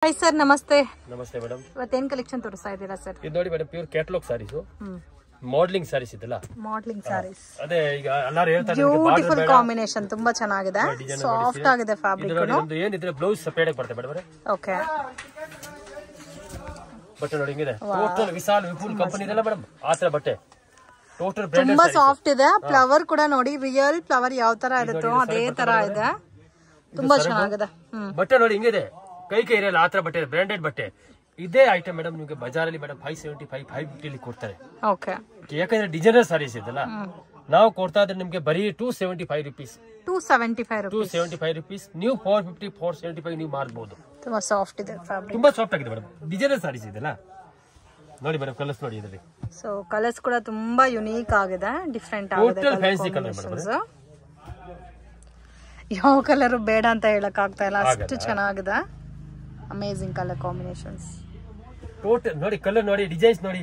Hi sir नमस्ते नमस्ते madam ಇವತ್ತೇನ್ collection ತೋರಿಸ್ತಾ ಇದ್ದೀರಾ ಸರ್ ಇದು ನೋಡಿ madam pure catalogue saris modelling saris ಇದಲ್ಲ ಮಾಡಲಿಂಗ್ ಸಾರೀಸ್ ಅದೇ ಈಗ ಎಲ್ಲರೂ ಹೇಳ್ತಾರೆ ಬ್ಯೂಟಿಫುಲ್ ಕಾಂಬಿನೇಷನ್ ತುಂಬಾ ಚೆನ್ನಾಗಿದೆ ಸಾಫ್ಟ್ ಆಗಿದೆ ಫ್ಯಾಬ್ರಿಕ್ ಇದು ಏನಿದ್ರೆ ಬ್ಲೌಸ್ ಸಪರೇಟ್ ಆಗಿ ಬರುತ್ತೆ ಮೇಡಂ ಓಕೆ ಬಟ್ಟೆ ನೋಡಿ ಹಿಂಗಿದೆ ಟೋಟಲ್ ವಿಶಾಲ್ ವಿಪುಲ್ ಕಂಪನಿ ಇದಲ್ಲ ಮೇಡಂ ಆತರ ಬಟ್ಟೆ ಟೋಟಲ್ ಬ್ರಾಂಡೆಡ್ ತುಂಬಾ ಸಾಫ್ಟ್ ಇದೆ ಫ್ಲವರ್ ಕೂಡ ನೋಡಿ ರಿಯಲ್ ಫ್ಲವರ್ ಯಾವ ತರ ಇರುತ್ತೋ ಅದೇ ತರ ಇದೆ ತುಂಬಾ ಚೆನ್ನಾಗಿದೆ ಬಟ್ಟೆ ನೋಡಿ ಹಿಂಗಿದೆ ಕೈ ಇರಲ್ಲ ಆತರ ಬಟ್ಟೆ ಬ್ರಾಂಡೆಡ್ ಬಟ್ಟೆ ಇದೇ ಐಟಮ್ ಮೇಡಮ್ ನಿಮಗೆ ಬಜಾರಲ್ಲಿ ಮೇಡಮ್ 575 550 ಕೊಡ್ತಾರೆ ಓಕೆ ಯಾಕಂದ್ರೆ ಡಿಸೈನರ್ ಸಾರೀಸ್ ಇದಲ್ಲ ನಾವು ಕೊಡ್ತಾ ಇದ್ರೆ ನಿಮಗೆ ಬರೀ 275 rupees 275 rupees ನೀವು 450 475 ನೀವು ಮಾರಬಹುದು ತುಂಬಾ ಸಾಫ್ಟ್ ಇದೆ ಫ್ಯಾಬ್ರಿಕ್ ತುಂಬಾ ಸಾಫ್ಟ್ ಆಗಿದೆ ಮೇಡಮ್ ಡಿಸೈನರ್ ಸಾರೀಸ್ ಇದಲ್ಲ ನೋಡಿ ಮೇಡಮ್ ಕಲರ್ಸ್ ನೋಡಿ ಇದರಲ್ಲಿ ಸೊ ಕಲರ್ಸ್ ಕೂಡ ತುಂಬಾ ಯುನೀಕ್ ಆಗಿದೆ ಡಿಫರೆಂಟ್ ಆಗಿದೆ ಟೋಟಲ್ ಫ್ಯಾನ್ಸಿ ಕಲರ್ ಮೇಡಮ್ ಯಾವ ಕಲರ್ ಬೇಡ ಅಂತ ಹೇಳಕ್ ಆಗ್ತಾ ಇಲ್ಲ ಅಷ್ಟು ಚೆನ್ನಾಗಿದೆ ಅಮೇಜಿಂಗ್ ಕಲರ್ ಕಾಂಬಿನೇಷನ್ಸ್ ಟೋಟಲ್ ನೋಡಿ ಕಲರ್ ನೋಡಿ ಡಿಸೈನ್ಸ್ ನೋಡಿ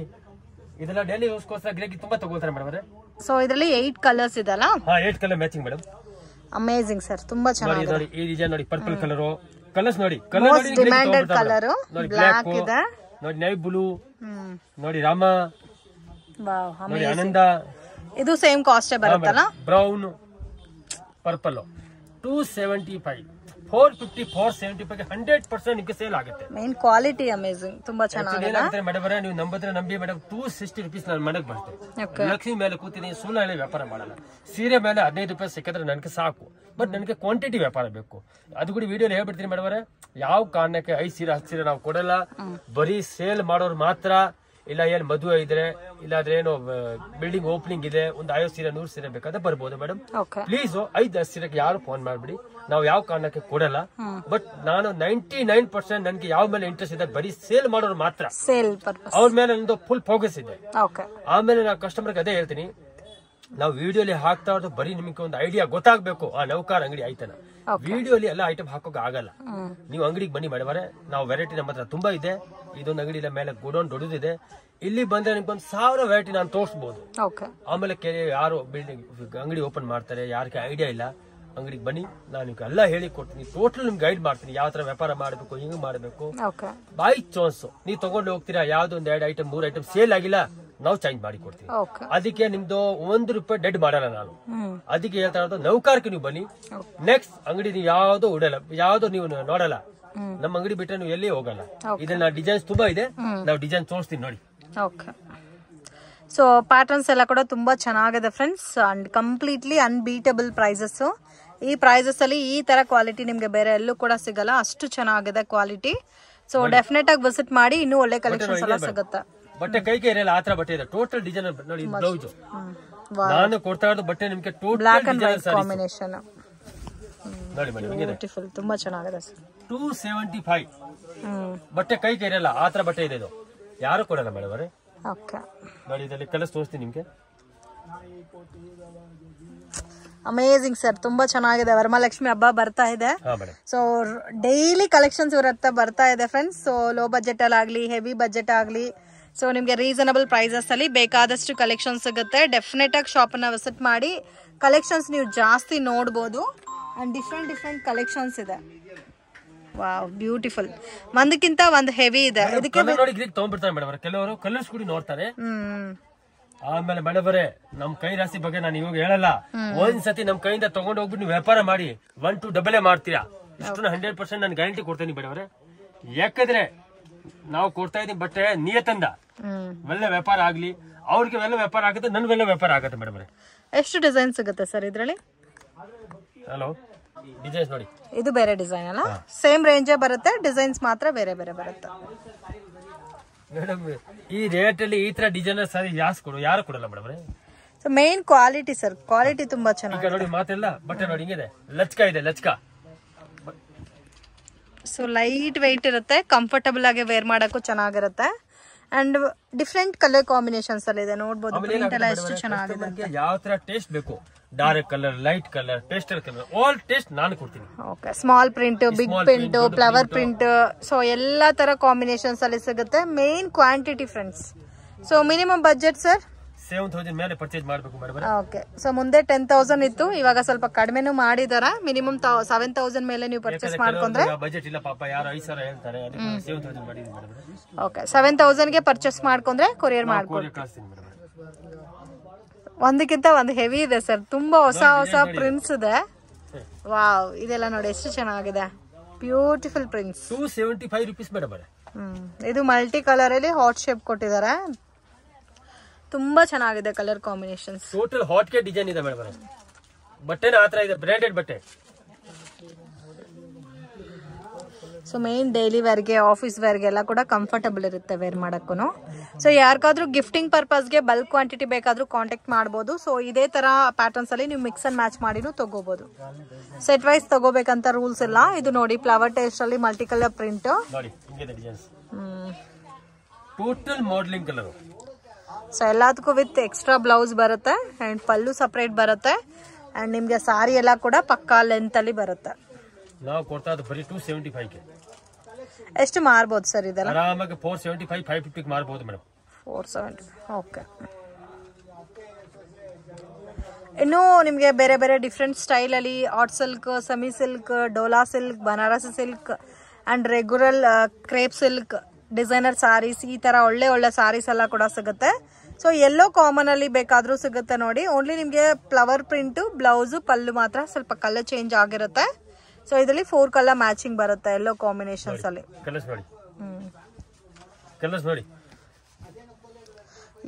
ಇದೆಲ್ಲ ಡೈಲಿ ಯೂಸ್ಗೋಸ್ಕರ ಗಿರಾಕಿ ತುಂಬಾ ತಗೊಳ್ತಾರೆ ಮೇಡಮ್ ಅವರೇ ಸೊ ಇದರಲ್ಲಿ 8 ಕಲರ್ಸ್ ಇದೆಲ್ಲ ಹಾ 8 colour matching madam amazing sir ತುಂಬಾ ಚೆನ್ನಾಗಿದೆ ನೋಡಿ ಈ ಡಿಸೈನ್ ನೋಡಿ ಪರ್ಪಲ್ ಕಲರ್ ಕಲರ್ಸ್ ನೋಡಿ ಮೋಸ್ಟ್ ಡಿಮ್ಯಾಂಡೆಡ್ ಕಲರ್ ಬ್ಲಾಕ್ ಇದೆ ನೋಡಿ ನೈ ಬ್ಲೂ ನೋಡಿ ರಾಮ ವಾವ್ ನೋಡಿ ಆನಂದ ಇದು ಸೇಮ್ ಕಾಸ್ಟ್ ಬರುತ್ತಲ್ಲ ಬ್ರೌನ್ ಪರ್ಪಲ್ 275 450 475 100% ನಿಮಗೆ ಸೇಲ್ ಆಗುತ್ತೆ ಮೇನ್ ಕ್ವಾಲಿಟಿ ಅಮೇಜಿಂಗ್ ತುಂಬಾ ಚೆನ್ನಾಗಿದೆ ಮೇಡಮ್ ನೀವು ನಂಬಿದ್ರೆ ನಂಬಿ ಮೇಡಮ್ 260 rupees ನಾನು ಮನೆಗೆ ಬರ್ತೇನೆ ಲಕ್ಷ್ಮಿ ಮೇಲೆ ಕೂತೀನಿ ಸುಳ್ಳು ಹೇಳಿ ವ್ಯಾಪಾರ ಮಾಡಲ್ಲ ಸೀರೆ ಮೇಲೆ 15 ರೂಪಾಯಿ ಸಿಕ್ಕಿದ್ರೆ ನನಗೆ ಸಾಕು ಬಟ್ ನನಗೆ ಕ್ವಾಂಟಿಟಿ ವ್ಯಾಪಾರ ಬೇಕು ಅದು ಕೂಡ ವಿಡಿಯೋ ಹೇಳ್ಬಿಡ್ತೀನಿ ಮೇಡಮ್ ಅವರೇ ಯಾವ ಕಾರಣಕ್ಕೆ 5 ಸೀರೆ 10 ಸೀರೆ ನಾವು ಕೊಡಲ್ಲ ಬರೀ ಸೇಲ್ ಮಾಡೋರು ಮಾತ್ರ ಇಲ್ಲ ಏನ್ ಮದುವೆ ಇದ್ರೆ ಇಲ್ಲಾದ್ರೆ ಏನೋ ಬಿಲ್ಡಿಂಗ್ ಓಪನಿಂಗ್ ಇದೆ ಒಂದು 50 ಸೀರೆ 100 ಸೀರೆ ಬೇಕಾದ್ರೆ ಬರ್ಬೋದು ಮೇಡಮ್ ಪ್ಲೀಸ್ 5-10 ಸೀರೆಗೆ ಯಾರು ಫೋನ್ ಮಾಡ್ಬಿಡಿ ನಾವು ಯಾವ ಕಾರಣಕ್ಕೆ ಕೊಡಲ್ಲ ಬಟ್ ನಾನು 99% ನನ್ಗೆ ಯಾವ ಮೇಲೆ ಇಂಟ್ರೆಸ್ಟ್ ಇದೆ ಬರೀ ಸೇಲ್ ಮಾಡೋರು ಮಾತ್ರ ಅವ್ರ ಮೇಲೆ ನಂದು ಫುಲ್ ಫೋಕಸ್ ಇದೆ ಆಮೇಲೆ ನಾವು ಕಸ್ಟಮರ್ಗೆ ಅದೇ ಹೇಳ್ತೀನಿ ನಾವು ವಿಡಿಯೋಲಿ ಹಾಕ್ತಾ ಇರೋದು ಬರೀ ನಿಮಗೆ ಒಂದು ಐಡಿಯಾ ಗೊತ್ತಾಗ್ಬೇಕು ಆ ನೌಕಾರ ಅಂಗಡಿ ಆಯ್ತಾನ ವಿಡಿಯೋಲಿ ಎಲ್ಲ ಐಟಮ್ ಹಾಕೋಕೆ ಆಗಲ್ಲ ನೀವು ಅಂಗಡಿಗೆ ಬನ್ನಿ ಮೇಡಮ್ ನಾವು ವೆರೈಟಿ ನಮ್ಮ ಹತ್ರ ತುಂಬಾ ಇದೆ ಇದೊಂದು ಅಂಗಡಿ ಮೇಲೆ ಗೋಡೌನ್ ದೊಡ್ಡದಿದೆ ಇಲ್ಲಿ ಬಂದ್ರೆ ನಿಮ್ಗೆ 1000 ವೆರೈಟಿ ನಾನು ತೋರಿಸಬಹುದು ಆಮೇಲೆ ಯಾರು ಬಿಲ್ಡಿಂಗ್ ಅಂಗಡಿ ಓಪನ್ ಮಾಡ್ತಾರೆ ಯಾರಿಗೆ ಐಡಿಯಾ ಇಲ್ಲ ಅಂಗಡಿಗೆ ಬನ್ನಿ ನಾನು ಎಲ್ಲ ಹೇಳಿ ಕೊಡ್ತೀನಿ ಟೋಟಲ್ ನಿಮ್ಗೆ ಗೈಡ್ ಮಾಡ್ತೀನಿ ಯಾವ ತರ ವ್ಯಾಪಾರ ಮಾಡಬೇಕು ಹಿಂಗ್ ಮಾಡಬೇಕು ಬೈ ಚಾನ್ಸ್ ನೀವು ತಗೊಂಡು ಹೋಗ್ತೀರಾ ಯಾವ್ದು ಒಂದ್ 2 ಐಟಮ್ 3 ಐಟಮ್ ಸೇಲ್ ಆಗಿಲ್ಲ ನಾವು ಚೇಂಜ್ ಮಾಡಿ ಕೊಡ್ತೀವಿ ಅದಕ್ಕೆ ನಿಮ್ದು 1 ರೂಪಾಯಿ ಡೆಡ್ ಮಾಡಲ್ಲ ನಾನು ಅದಕ್ಕೆ ಹೇಳ್ತಾ ಇರೋದು ನೌಕಾರಕ್ಕೆ ನೀವು ಬನ್ನಿ ನೆಕ್ಸ್ಟ್ ಅಂಗಡಿ ನೀವು ಯಾವ್ದು ಉಡಲ್ಲ ಯಾವ್ದು ನೀವು ನೋಡಲ್ಲ ನಮ್ಮ ಅಂಗಡಿ ಬಿಟ್ಟರೆ ನೀವು ಎಲ್ಲಿ ಹೋಗಲ್ಲ ಇದನ್ನ ಡಿಸೈನ್ಸ್ ತುಂಬಾ ಇದೆ ನಾವು ಡಿಸೈನ್ ತೋರಿಸ್ತೀನಿ ನೋಡಿ ಸೊ ಪ್ಯಾಟರ್ನ್ಸ್ ಎಲ್ಲ ಕೂಡ ತುಂಬಾ ಚೆನ್ನಾಗಿದೆ friends and completely unbeatable prices ಈ ಪ್ರೈಸಸ್ ಅಲ್ಲಿ ಈ ತರ ಕ್ವಾಲಿಟಿ ನಿಮ್ಗೆ ಬೇರೆ ಎಲ್ಲೂ ಕೂಡ ಸಿಗಲ್ಲ ಅಷ್ಟು ಚೆನ್ನಾಗಿದೆ ಕ್ವಾಲಿಟಿ ಸೊ ಡೆಫಿನೆಟ್ ಆಗಿ ವಿಸಿಟ್ ಮಾಡಿ ಇನ್ನೂ ಒಳ್ಳೆ ಕಲೆಕ್ಷನ್ಸ್ ಎಲ್ಲ ಸಿಗುತ್ತೆ ಬಟ್ಟೆ ಕೈಗೆ ಇರಲ್ಲ ಆತರ ಬಟ್ಟೆ ಇದೆ ಟೋಟಲ್ ಡಿಸೈನ್ ನೋಡಿ ಬ್ಲೌಸ್ ನಾನು ಕೊಡ್ತಾ ಇರೋದು ಬಟ್ಟೆ ನಿಮ್ಗೆ ಬ್ಲಾಕ್ ಅಂಡ್ ವೈಟ್ ಕಾಂಬಿನೇಷನ್ ನೋಡಿ ಮೇಡಮ್ ಬ್ಯೂಟಿಫುಲ್ ತುಂಬಾ ಚೆನ್ನಾಗಿದೆ 275 ಬಟ್ಟೆ ಕೈಗೆ ಇರಲ್ಲ ಆತರ ಬಟ್ಟೆ ಇದೆ ಇದು ಯಾರು ಕೊಡಲ್ಲ ಮೇಡಮ್ ಅವರೇ ನೋಡಿ ಇದರಲ್ಲಿ ಕಲರ್ಸ್ ತೋರಿಸ್ತೀನಿ ನಿಮ್ಗೆ ಅಮೇಜಿಂಗ್ ಸರ್ ತುಂಬಾ ಚೆನ್ನಾಗಿದೆ ವರಮಹಾಲಕ್ಷ್ಮಿ ಹಬ್ಬ ಬರ್ತಾ ಇದೆ ಸೊ ಡೈಲಿ ಕಲೆಕ್ಷನ್ಸ್ ಇರುತ್ತೆ ಬರ್ತಾ ಇದೆ ಫ್ರೆಂಡ್ಸ್ ಸೊ ಲೋ ಬಜೆಟ್ ಅಲ್ಲಿ ಆಗ್ಲಿ ಹೆವಿ ಬಜೆಟ್ ಆಗ್ಲಿ ಸೊ ನಿಮ್ಗೆ ರೀಸನಬಲ್ ಪ್ರೈಸಸ್ ಅಲ್ಲಿ ಬೇಕಾದಷ್ಟು ಕಲೆಕ್ಷನ್ಸ್ ಸಿಗುತ್ತೆ ಡೆಫಿನೆಟ್ ಆಗಿ ಶಾಪ್ ಅನ್ನ ವಿಸಿಟ್ ಮಾಡಿ ಕಲೆಕ್ಷನ್ಸ್ ನೀವು ಜಾಸ್ತಿ ನೋಡಬಹುದು ಅಂಡ್ ಡಿಫ್ರೆಂಟ್ ಕಲೆಕ್ಷನ್ಸ್ ಇದೆ ವಾವ್ ಬ್ಯೂಟಿಫುಲ್ ಒಂದಕ್ಕಿಂತ ಒಂದು ಹೆವಿ ಇದೆ ಇದಕ್ಕೆ ನೋಡಿ ತಗೊಂಡ್ಬಿಡ್ತಾರೆ ಮೇಡಮ್ ಕೆಲವರು ಕಲರ್ಸ್ ಕೂಡ ನೋಡ್ತಾರೆ ಆಮೇಲೆ ಮೇಡಮರೇ ನಮ್ ಕೈ ರಾಶಿ ಬಗ್ಗೆ ನಾನು ಇವಾಗ ಹೇಳಲ್ಲ ಒಂದ್ಸತಿ ನಮ್ ಕೈಯಿಂದ ತಗೊಂಡು ಹೋಗ್ಬಿಟ್ಟು ನೀವು ವ್ಯಾಪಾರ ಮಾಡಿ 1 to 2 ಮಾಡ್ತೀರಾ ಇಷ್ಟು 100% ನಾನು ಗ್ಯಾರಂಟಿ ಕೊಡ್ತೇನೆ ಮೇಡಮರೇ ಯಾಕಂದ್ರೆ ನಾವು ಕೊಡ್ತಾ ಇದೀನಿ ಬಟ್ಟೆ ನಿಯತಂದ ಒಳ್ಳೆ ವ್ಯಾಪಾರ ಆಗ್ಲಿ ಅವ್ರಿಗೆ ಒಳ್ಳೆ ವ್ಯಾಪಾರ ಆಗುತ್ತೆ ನನ್ಗೆ ಒಳ್ಳೆ ವ್ಯಾಪಾರ ಆಗುತ್ತೆ ಮೇಡಮರೇ ಎಷ್ಟು ಡಿಸೈನ್ ಸಿಗುತ್ತೆ ಸರ್ ಇದ್ರಲ್ಲಿ ಹಲೋ ಡಿಸೈನ್ಸ್ ನೋಡಿ ಇದು ಬೇರೆ ಡಿಸೈನ್ ಅಲ್ಲ ಸೇಮ್ ರೇಂಜ್ ಬರುತ್ತೆ ಡಿಸೈನ್ಸ್ ಮಾತ್ರ ಬೇರೆ ಬೇರೆ ಬರುತ್ತೆ ಮೇಡಮ್ ಈ ರೇಟ್ ಅಲ್ಲಿ ಈ ತರ ಡಿಸೈನರ್ ಸಾರಿ ಯಾರು ಕೊಡಲ್ಲ madam so main quality sir quality ತುಂಬಾ ಚೆನ್ನಾಗಿದೆ ನೋಡಿ ಮಾತೆಲ್ಲ ಬಟ್ಟೆ ನೋಡಿ ಹಿಂಗಿದೆ ಲಚ್ಕ ಇದೆ ಲಚ್ಕ ಸೊ ಲೈಟ್ ವೆಯ್ಟ್ ಇರುತ್ತೆ ಕಂಫರ್ಟಬಲ್ ಆಗಿ ವೇರ್ ಮಾಡಕ್ಕೂ ಚೆನ್ನಾಗಿರುತ್ತೆ ಅಂಡ್ ಡಿಫ್ರೆಂಟ್ ಕಲರ್ ಕಾಂಬಿನೇಷನ್ಸ್ ಅಲ್ಲಿ ಇದೆ ನೋಡಬಹುದು ಪ್ರಿಂಟ್ ಎಲ್ಲ ಎಷ್ಟು ಚೆನ್ನಾಗಿದೆ ಯಾವ ತರ ಟೇಸ್ಟ್ ಬೇಕು dark colour light colour pastel colour all taste ನಾನು ಕೊಡ್ತೀನಿ okay small print big print flower print so ಎಲ್ಲಾ ತರ ಕಾಂಬಿನೇಷನ್ಸ್ ಅಲ್ಲಿ ಸಿಗುತ್ತೆ main quantity friends so minimum budget sir 7,000 ಮೇಲೆ ಪರ್ಚೇಸ್ ಮಾಡಬೇಕು ಮೇಡಮ್. ಓಕೆ, ಸೊ ಮುಂದೆ 10,000 ಇತ್ತು, ಇವಾಗ ಸ್ವಲ್ಪ ಕಡಿಮೆನೂ ಮಾಡಿದಾರ. ಮಿನಿಮಮ್ 7,000 ಮೇಲೆ ನೀವು ಪರ್ಚೇಸ್ ಮಾಡ್ಕೊಂಡ್ರೆ ಬಜೆಟ್ ಇಲ್ಲ ಪಾಪ, ಯಾರು 5,000 ಹೇಳ್ತಾರೆ, ಅದಕ್ಕೆ 7,000 ಮಾಡಿದೀನಿ ಮೇಡಮ್. ಓಕೆ, 7,000 ಗೆ ಪರ್ಚೇಸ್ ಮಾಡ್ಕೊಂಡ್ರೆ ಕೊರಿಯರ್ ಮಾಡ್ಕೊಡಿ. ಒಂದಕ್ಕಿಂತ ಒಂದು ಹೆವಿ ಇದೆ ಸರ್, ತುಂಬಾ ಹೊಸ ಹೊಸ ಪ್ರಿಂಟ್ಸ್ ಇದೆ. ವಾವ್, ಇದೆಲ್ಲ ನೋಡಿ ಎಷ್ಟು ಚೆನ್ನಾಗಿದೆ, ಬ್ಯೂಟಿಫುಲ್ ಪ್ರಿಂಟ್ಸ್. 275 rupees madam. ಇದು ಮಲ್ಟಿ ಕಲರ್ ಅಲ್ಲಿ ಹಾಟ್ ಶೇಪ್ ಕೊಟ್ಟಿದ್ದಾರೆ, ತುಂಬಾ ಚೆನ್ನಾಗಿದೆ colour combinations. Total hot cake design ಇದೆ ಮೇಡಮ್. ಬಟ್ಟೆನ ಆತರ ಇದೆ, ಬ್ರಾಂಡೆಡ್ ಬಟ್ಟೆ. ಸೊ ಮೇನ್ ಡೈಲಿ ವೇರ್ಗೆ, ಆಫೀಸ್ ವೇರ್ಗೆ ಎಲ್ಲ ಕೂಡ ಕಂಫರ್ಟಬಲ್ ಇರುತ್ತೆ ವೇರ್ ಮಾಡಕ್ಕೂ. ಸೊ ಯಾರಿಗಾದ್ರೂ ಗಿಫ್ಟಿಂಗ್ ಪರ್ಪಸ್ಗೆ ಬಲ್ಕ್ ಕ್ವಾಂಟಿಟಿ ಬೇಕಾದ್ರೂ ಕಾಂಟ್ಯಾಕ್ಟ್ ಮಾಡ್ಬೋದು. ಸೊ ಇದೇ ತರ ಪ್ಯಾಟರ್ನ್ಸ್ ಅಲ್ಲಿ ನೀವು ಮಿಕ್ಸ್ ಅಂಡ್ ಮ್ಯಾಚ್ ಮಾಡಿನೂ ತಗೋಬಹುದು. ಸೆಟ್ ವೈಸ್ ತಗೋಬೇಕಂತ ರೂಲ್ಸ್ ಇಲ್ಲ. ಇದು ನೋಡಿ ಫ್ಲವರ್ ಟೇಸ್ಟ್ ಅಲ್ಲಿ ಮಲ್ಟಿ ಕಲರ್ ಪ್ರಿಂಟ್ ನೋಡಿ, ಹಿಂಗಿದೆ designs. Total modelling colour. So ಎಲ್ಲದಕ್ಕೂ ವಿತ್ ಎಕ್ಸ್ಟ್ರಾ ಬ್ಲೌಸ್ ಬರುತ್ತೆ ಅಂಡ್ ಪಲ್ಲು ಸಪರೇಟ್ ಬರುತ್ತೆ ಅಂಡ್ ನಿಮ್ಗೆ ಸಾರಿ ಎಲ್ಲ ಕೂಡ ಪಕ್ಕಾ ಲೆಂತ್ ಅಲ್ಲಿ ಬರುತ್ತೆ. ನಾವು ಕೊಡ್ತಾ ಇದ್ದು ಬರೀ 275 ಗೆ. ಎಷ್ಟು ಮಾರ್ಬೋದು ಸರ್ ಇದೆಲ್ಲ? ಆರಾಮಾಗಿ 475 550 ಗೆ ಮಾರ್ಬೋದು ಮೇಡಮ್. 470. ಓಕೆ, ಇನ್ನು ನಿಮಗೆ ಬೇರೆ ಬೇರೆ ಡಿಫ್ರೆಂಟ್ ಸ್ಟೈಲ್ ಅಲ್ಲಿ art silk, semi silk, Dola silk, Banarasi silk and regular crepe silk, designer saris, ಈ ತರ ಒಳ್ಳೆ ಒಳ್ಳೆ ಸಾರೀಸ್ ಎಲ್ಲ ಕೂಡ ಸಿಗುತ್ತೆ. ಸೊ ಎಲ್ಲೋ ಕಾಮನ್ ಅಲ್ಲಿ ಬೇಕಾದ್ರೂ ಸಿಗುತ್ತೆ ನೋಡಿ. ಓನ್ಲಿ ನಿಮ್ಗೆ ಫ್ಲವರ್ ಪ್ರಿಂಟ್, ಬ್ಲೌಸ್, ಪಲ್ಲು ಮಾತ್ರ ಸ್ವಲ್ಪ ಕಲರ್ ಚೇಂಜ್ ಆಗಿರುತ್ತೆ. ಸೊ ಇದರಲ್ಲಿ 4 ಕಲರ್ ಮ್ಯಾಚಿಂಗ್ ಬರುತ್ತೆ ಎಲ್ಲೋ ಕಾಂಬಿನೇಷನ್ಸ್ ಅಲ್ಲಿ. ಕಲರ್ಸ್ ನೋಡಿ, ಕಲರ್ಸ್ ನೋಡಿ,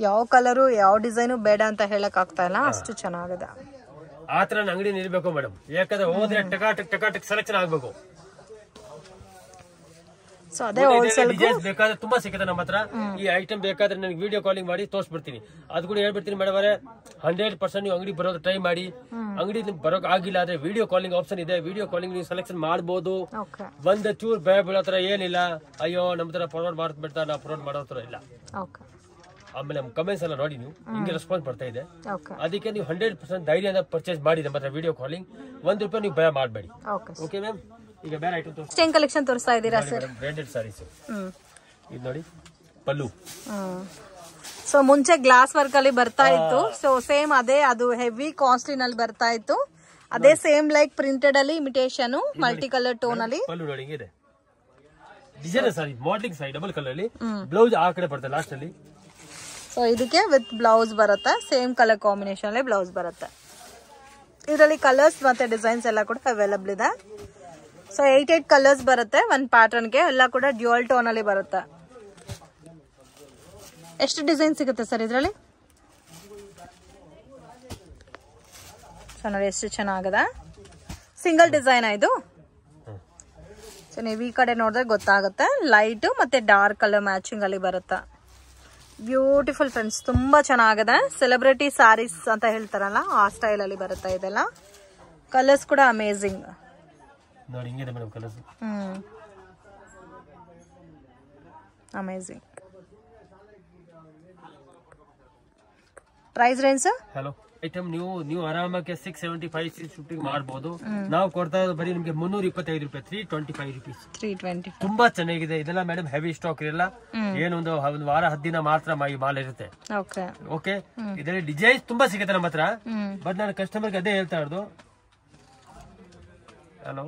ಯಾವ ಕಲರು ಯಾವ ಡಿಸೈನು ಬೇಡ ಅಂತ ಹೇಳಕ್ ಆಗ್ತಾ ಇಲ್ಲ, ಅಷ್ಟು ಚೆನ್ನಾಗಿದೆ. ಆತರ ಅಂಗಡಿ ನಿಲ್ಬೇಕು ಮೇಡಮ್, ಯಾಕಂದ್ರೆ ಹೋದ್ರೆ ಟಕಾಟಕ್ ಸೆಲೆಕ್ಷನ್ ಆಗ್ಬೇಕು. ಸೊ ಅದೇ ಹೋಲ್ಸೇಲ್ ಬೇಕಾದ್ರೆ ತುಂಬಾ ಸಿಗುತ್ತೆ ನಮ್ಮ ಹತ್ರ. ಈ ಐಟಮ್ ಬೇಕಾದ್ರೆ ನನಗೆ ವಿಡಿಯೋ ಕಾಲಿಂಗ್ ಮಾಡಿ ತೋರಿಸ್ಬಿಡ್ತೀನಿ. ಅದು ಕೂಡ ಹೇಳ್ಬಿಡ್ತೀನಿ ಮೇಡಮ್ ಅವರೇ, 100% ನೀವು ಅಂಗಡಿ ಬರೋದು ಟ್ರೈ ಮಾಡಿ. ಅಂಗಡಿ ಬರೋಕ್ ಆಗಿಲ್ಲ ಆದ್ರೆ ವಿಡಿಯೋ ಕಾಲಿಂಗ್ ಆಪ್ಷನ್ ಇದೆ, ವಿಡಿಯೋ ಕಾಲಿಂಗ್ ನೀವು ಸೆಲೆಕ್ಷನ್ ಮಾಡಬಹುದು. ಒಂದ್ ಚೂರ್ ಭಯ ಬೀಳೋ ತರ ಏನಿಲ್ಲ. ಅಯ್ಯೋ ನಮ್ಮ ತರ ಫಾರ್ವರ್ಡ್ ಮಾಡ್ಬಿಡ್ತಾ, ನಾವು ಫಾರ್ವರ್ಡ್ ಮಾಡೋ ತರ ಇಲ್ಲ. ಆಮೇಲೆ ಕಮೆಂಟ್ಸ್ ಎಲ್ಲ ನೋಡಿ, ನೀವು ಹಿಂಗೆ ರೆಸ್ಪಾನ್ಸ್ ಬರ್ತಾ ಇದೆ. ಅದಕ್ಕೆ ನೀವು 100% ಧೈರ್ಯದಿಂದ ಪರ್ಚೇಸ್ ಮಾಡಿ ನಮ್ಮ ಹತ್ರ ವಿಡಿಯೋ ಕಾಲಿಂಗ್. ₹1 ನೀವು ಭಯ ಮಾಡಬೇಡಿ. ಓಕೆ ಮ್ಯಾಮ್, ಈಗ ಬೇರೆ ಐಟಮ್ ತೋರಿಸ್ತೀನಿ. ಸ್ಟೇನ್ ಕಲೆಕ್ಷನ್ ತೋರಿಸ್ತಾ ಇದ್ದೀರಾ ಸರ್? ಬ್ರಾಂಡೆಡ್ ಸಾರೀಸ್ ಇದು ನೋಡಿ, ಪಲ್ಲು. ಸೊ ಮುಂಚೆ ಗ್ಲಾಸ್ ವರ್ಕ್ ಅಲ್ಲಿ ಬರ್ತಾ ಇತ್ತು. ಸೊ ಸೇಮ್ ಅದೇ, ಅದು ಹೆವಿ ಕಾಸ್ಟ್ಲಿ ನಲ್ಲಿ ಬರ್ತಾ ಇತ್ತು. ಅದೇ ಸೇಮ್ ಲೈಕ್ ಪ್ರಿಂಟೆಡ್ ಅಲ್ಲಿ ಇಮಿಟೇಷನ್ ಮಲ್ಟಿ ಕಲರ್ ಟೋನ್ ಅಲ್ಲಿ ಪಲ್ಲು ನೋಡಿ ಹಿಂಗಿದೆ. ಡಿಸೈನರ್ ಸಾರಿ, ಮಾಡಲಿಂಗ್ ಸಾರಿ, ಡಬಲ್ ಕಲರ್ ಅಲ್ಲಿ ಬ್ಲೌಸ್ ಆ ಕಡೆ ಬರುತ್ತೆ ಲಾಸ್ಟ್ ಅಲ್ಲಿ. ಸೊ ಇದಕ್ಕೆ ವಿತ್ ಬ್ಲೌಸ್ ಬರುತ್ತೆ, ಸೇಮ್ ಕಲರ್ ಕಾಂಬಿನೇಷನ್ ಅಲ್ಲಿ ಬ್ಲೌಸ್ ಬರುತ್ತೆ. ಇದರಲ್ಲಿ ಕಲರ್ಸ್ ಮತ್ತೆ ಡಿಸೈನ್ಸ್ ಎಲ್ಲ ಕೂಡ ಅವೈಲಬಲ್ ಇದೆ. ಸೊ 8 ಕಲರ್ಸ್ ಬರುತ್ತೆ ಒಂದ್ ಪ್ಯಾಟರ್ನ್ ಗೆ, ಎಲ್ಲ ಕೂಡ ಡ್ಯುಯಲ್ ಟೋನ್ ಅಲ್ಲಿ ಬರುತ್ತೆ. ಎಷ್ಟು ಡಿಸೈನ್ ಸಿಗುತ್ತೆ ಸರ್ ಇದರಲ್ಲಿ? ನೋಡಿ ಎಷ್ಟು ಚೆನ್ನಾಗಿದೆ, ಸಿಂಗಲ್ ಡಿಸೈನ್ ಇದು. ಸೊ ನೀವು ಈ ಕಡೆ ನೋಡಿದ್ರೆ ಗೊತ್ತಾಗುತ್ತೆ, ಲೈಟ್ ಮತ್ತೆ ಡಾರ್ಕ್ ಕಲರ್ ಮ್ಯಾಚಿಂಗ್ ಅಲ್ಲಿ ಬರುತ್ತೆ. ಬ್ಯೂಟಿಫುಲ್ ಫ್ರೆಂಡ್ಸ್, ತುಂಬಾ ಚೆನ್ನಾಗಿದೆ. ಸೆಲೆಬ್ರಿಟಿ ಸಾರೀಸ್ ಅಂತ ಹೇಳ್ತಾರಲ್ಲ, ಆ ಸ್ಟೈಲ್ ಅಲ್ಲಿ ಬರುತ್ತೆ ಇದೆಲ್ಲ. ಕಲರ್ಸ್ ಕೂಡ ಅಮೇಜಿಂಗ್ ನೋಡಿ, ಹಿಂಗಿದೆ madam colours. Amazing. Price range sir? Hello, item ನೀವು ಆರಾಮಾಗಿ 675 650 ಮಾಡಬಹುದು. ನಾವು ಕೊಡ್ತಾ ಇರೋದು ಬರೀ ನಿಮ್ಗೆ 325 ರೂಪಾಯಿ, 325 ರೂಪೀಸ್. 320. ತುಂಬಾ ಚೆನ್ನಾಗಿದೆ ಇದೆಲ್ಲ ಮೇಡಮ್. ಹೆವಿ ಸ್ಟಾಕ್ ಇರಲ್ಲ, ಏನೊಂದು ಒಂದು ವಾರ 10 ದಿನ ಮಾತ್ರ ಮಾಲ್ ಇರುತ್ತೆ. ಓಕೆ, ಇದರಲ್ಲಿ ಡಿಸೈನ್ಸ್ ತುಂಬಾ ಸಿಗುತ್ತೆ ನಮ್ಮ ಹತ್ರ. ಬಟ್ ನಾನು ಕಸ್ಟಮರ್ಗೆ ಅದೇ ಹೇಳ್ತಾ ಇರೋದು. ಹಲೋ,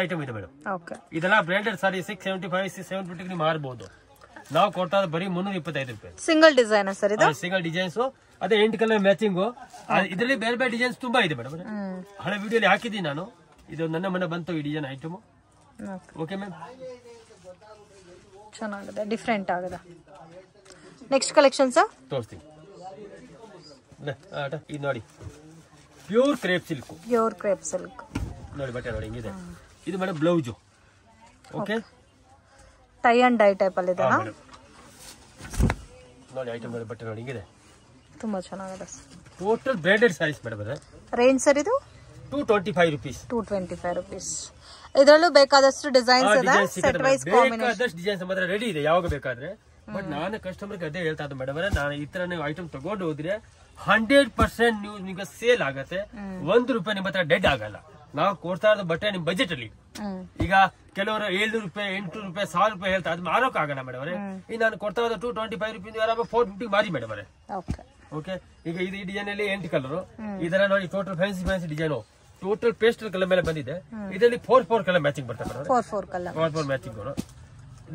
ಐಟಮ್ ಇದೆ ಮೇಡಮ್. ಇದೆಲ್ಲ ಬ್ರಾಂಡೆಡ್ ಸಾರಿ 675 650 ನೀವು ಮಾರಬಹುದು. ನಾವು ಕೊಡ್ತಾ ಬರೀ 325 ರೂಪಾಯಿ. ಸಿಂಗಲ್ ಡಿಸೈನ್ ಸರ್ ಇದು? ಸಿಂಗಲ್ ಡಿಸೈನ್ಸ್, ಅದೇ 8 ಕಲರ್ ಮ್ಯಾಚಿಂಗ್. ಇದರಲ್ಲಿ ಬೇರೆ ಬೇರೆ ಡಿಸೈನ್ಸ್ ತುಂಬಾ ಇದೆ ಮೇಡಮ್. ಹಳೆ ವಿಡಿಯೋಲಿ ಹಾಕಿದ್ದೀನಿ ನಾನು. ಇದು ನನ್ನ ಮನೆ ಬಂತು ಈ ಡಿಸೈನ್ ಐಟಮ್. ಓಕೆ ಮ್ಯಾಮ್, ಚೆನ್ನಾಗಿದೆ, ಡಿಫ್ರೆಂಟ್ ಆಗಿದೆ. ನೆಕ್ಸ್ಟ್ ಕಲೆಕ್ಷನ್ ಸರ್ ತೋರಿಸ್ತೀನಿ. ಇದು ನೋಡಿ, pure crepe silk. Pure crepe silk ನೋಡಿ, ಬಟ್ಟೆ ನೋಡಿ ಹಿಂಗಿದೆ. ಇದು madam blouse. Okay, tie and dye type ಅಲ್ಲಿ ಇದೆ ನೋಡಿ. ಐಟಮ್ ನೋಡಿ, ಬಟ್ಟೆ ನೋಡಿ ಹಿಂಗಿದೆ, ತುಂಬಾ ಚೆನ್ನಾಗಿದೆ. Total branded saris madam. Range sir ಇದು? 225 ರೂಪೀಸ್. 225 ರೂಪೀಸ್. ಇದರಲ್ಲೂ ಬೇಕಾದಷ್ಟು ಡಿಸೈನ್ಸ್ ಇದೆ, ಸೆಟ್ ವೈಸ್ ಕಾಂಬಿನೇಷನ್. ಬೇಕಾದಷ್ಟು ಡಿಸೈನ್ಸ್ ಮಾತ್ರ ರೆಡಿ ಇದೆ ಯಾವಾಗ ಬೇಕಾದ್ರೆ. ಬಟ್ ನಾನು ಕಸ್ಟಮರ್ಗೆ ಅದೇ ಹೇಳ್ತಾ ಇದ್ದೆ ಮೇಡಮ್, ನಾನು ಈ ತರ ನೀವು ಐಟಮ್ ತಗೊಂಡು ಹೋದ್ರೆ 100% ನೀವು ನಿಮ್ಗೆ ಸೇಲ್ ಆಗತ್ತೆ. ₹1 ನಿಮ್ಮ ಹತ್ರ ಡೆಡ್ ಆಗಲ್ಲ. ನಾವು ಕೊಡ್ತಾ ಇರೋದು ಬಟ್ಟೆ ನಿಮ್ ಬಜೆಟ್ ಅಲ್ಲಿ. ಈಗ ಕೆಲವರು 700 ರೂಪಾಯಿ, 800 ರೂಪಾಯಿ, 1000 ರೂಪಾಯಿ ಹೇಳ್ತಾ, ಅದು ಮಾರೋಕ್ ಆಗಲ್ಲ ಮೇಡಮ್ ಅವರೇ. ಈಗ ನಾನು ಕೊಡ್ತಾ ಇರೋದು 225 ರೂಪಾಯಿ, 450 ಮಾರಿ ಮೇಡಮ್ ಅವರೇ. ಓಕೆ. ಈಗ ಇದು ಈ ಡಿಸೈನ್ ಅಲ್ಲಿ 8 ಕಲರ್. ಇದರ ನೋಡಿ total fancy design, total pastel colour ಮೇಲೆ ಬಂದಿದೆ. ಇದರಲ್ಲಿ 4 ಕಲರ್ ಮ್ಯಾಚಿಂಗ್ ಬರ್ತದೆ ಮೇಡಮ್. 4 ಕಲರ್ 4 ಮ್ಯಾಚಿಂಗ್